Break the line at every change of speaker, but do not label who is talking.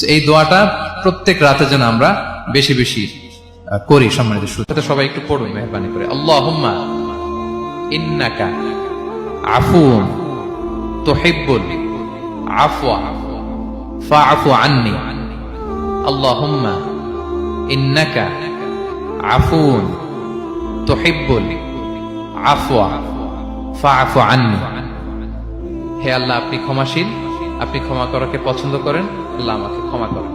এই দোয়াটা প্রত্যেক রাতে যেন আমরা বেশি বেশি করি। সম্মানিত শ্রোতা, সবাই একটু পড়ুন মেহরবানি করে। আল্লাহুম্মা ইন্নাকা আফুউন তুহিব্বুল আফওয়া ফাআফু আন্নি। আল্লাহুম্মা ইন্নাকা আফুউন তুহিব্বুল আফওয়া ফাআফু আন্নি। হে আল্লাহ, আপনি ক্ষমাশীল, আপনি ক্ষমা করাকে পছন্দ করেন, আল্লাহ আমাকে ক্ষমা করেন।